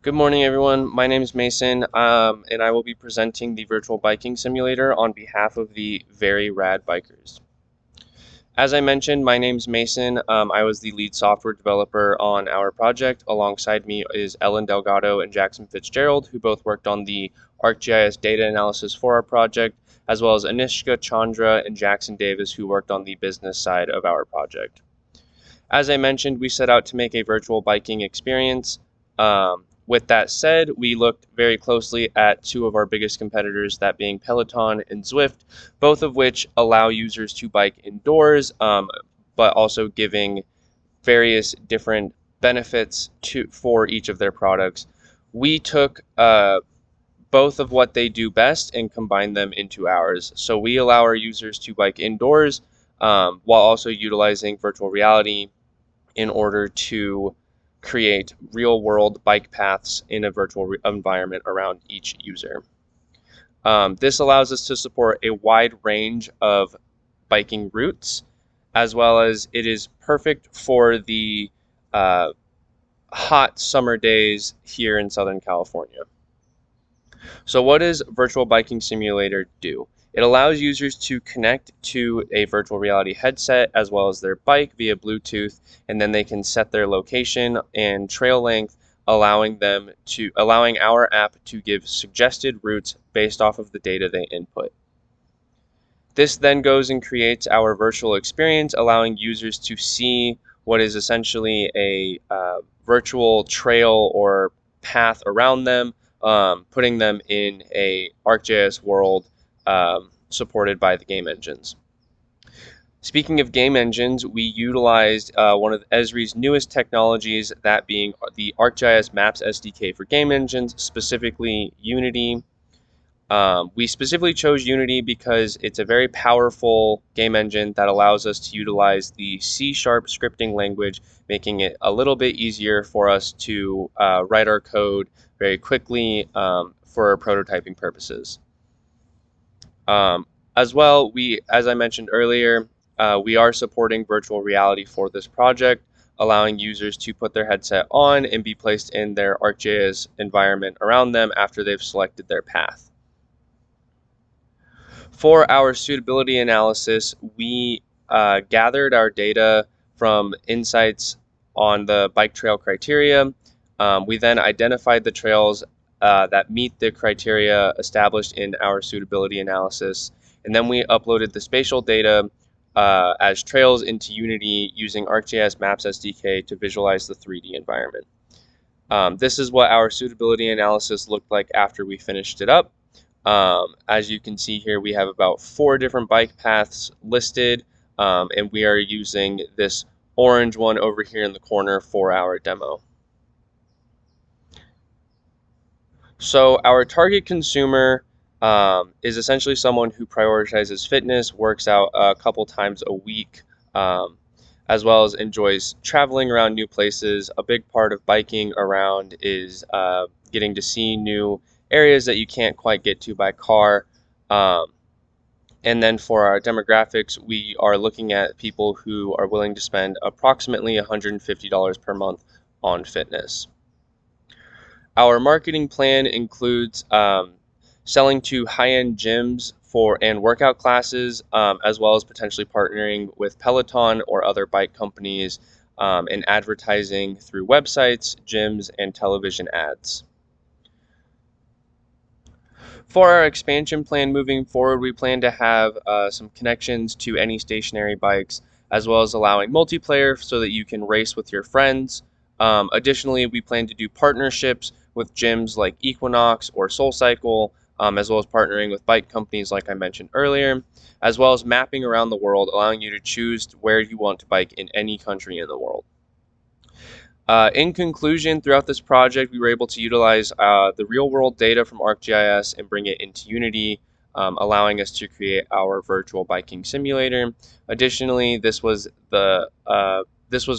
Good morning, everyone. My name is Mason, and I will be presenting the virtual biking simulator on behalf of the Very Rad Bikers. As I mentioned, my name is Mason. I was the lead software developer on our project. Alongside me is Ellen Delgado and Jackson Fitzgerald, who both worked on the ArcGIS data analysis for our project, as well as Anishka Chandra and Jackson Davis, who worked on the business side of our project. As I mentioned, we set out to make a virtual biking experience. With that said, we looked very closely at two of our biggest competitors, that being Peloton and Zwift, both of which allow users to bike indoors, but also giving various different benefits for each of their products. We took both of what they do best and combined them into ours. So we allow our users to bike indoors while also utilizing virtual reality in order to create real-world bike paths in a virtual environment around each user. This allows us to support a wide range of biking routes, as well as it is perfect for the hot summer days here in Southern California. So what does Virtual Biking Simulator do? It allows users to connect to a virtual reality headset as well as their bike via Bluetooth, and then they can set their location and trail length, allowing our app to give suggested routes based off of the data they input. This then goes and creates our virtual experience, allowing users to see what is essentially a virtual trail or path around them, putting them in a ArcGIS world supported by the game engines. Speaking of game engines, we utilized one of Esri's newest technologies, that being the ArcGIS Maps SDK for game engines, specifically Unity. We specifically chose Unity because it's a very powerful game engine that allows us to utilize the C# scripting language, making it a little bit easier for us to write our code very quickly for prototyping purposes. As well, as I mentioned earlier, we are supporting virtual reality for this project, allowing users to put their headset on and be placed in their ArcGIS environment around them after they've selected their path. For our suitability analysis, we gathered our data from insights on the bike trail criteria. We then identified the trails that meet the criteria established in our suitability analysis, and then we uploaded the spatial data as trails into Unity using ArcGIS Maps SDK to visualize the 3D environment. This is what our suitability analysis looked like after we finished it up. As you can see here, we have about 4 different bike paths listed, and we are using this orange one over here in the corner for our demo. So our target consumer is essentially someone who prioritizes fitness, works out a couple times a week, as well as enjoys traveling around new places. A big part of biking around is getting to see new areas that you can't quite get to by car. And then for our demographics, we are looking at people who are willing to spend approximately $150 per month on fitness. Our marketing plan includes selling to high-end gyms and workout classes, as well as potentially partnering with Peloton or other bike companies, and advertising through websites, gyms, and television ads. For our expansion plan moving forward, we plan to have some connections to any stationary bikes, as well as allowing multiplayer so that you can race with your friends. Additionally, we plan to do partnerships with gyms like Equinox or SoulCycle, as well as partnering with bike companies like I mentioned earlier, as well as mapping around the world, allowing you to choose where you want to bike in any country in the world. In conclusion, throughout this project, we were able to utilize the real-world data from ArcGIS and bring it into Unity, allowing us to create our virtual biking simulator. Additionally, this was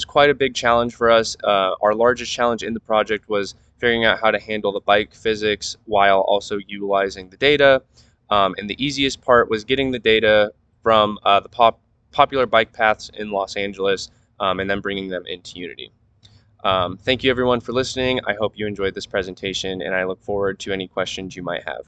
quite a big challenge for us. Our largest challenge in the project was figuring out how to handle the bike physics while also utilizing the data. And the easiest part was getting the data from the popular bike paths in Los Angeles and then bringing them into Unity. Thank you everyone for listening. I hope you enjoyed this presentation and I look forward to any questions you might have.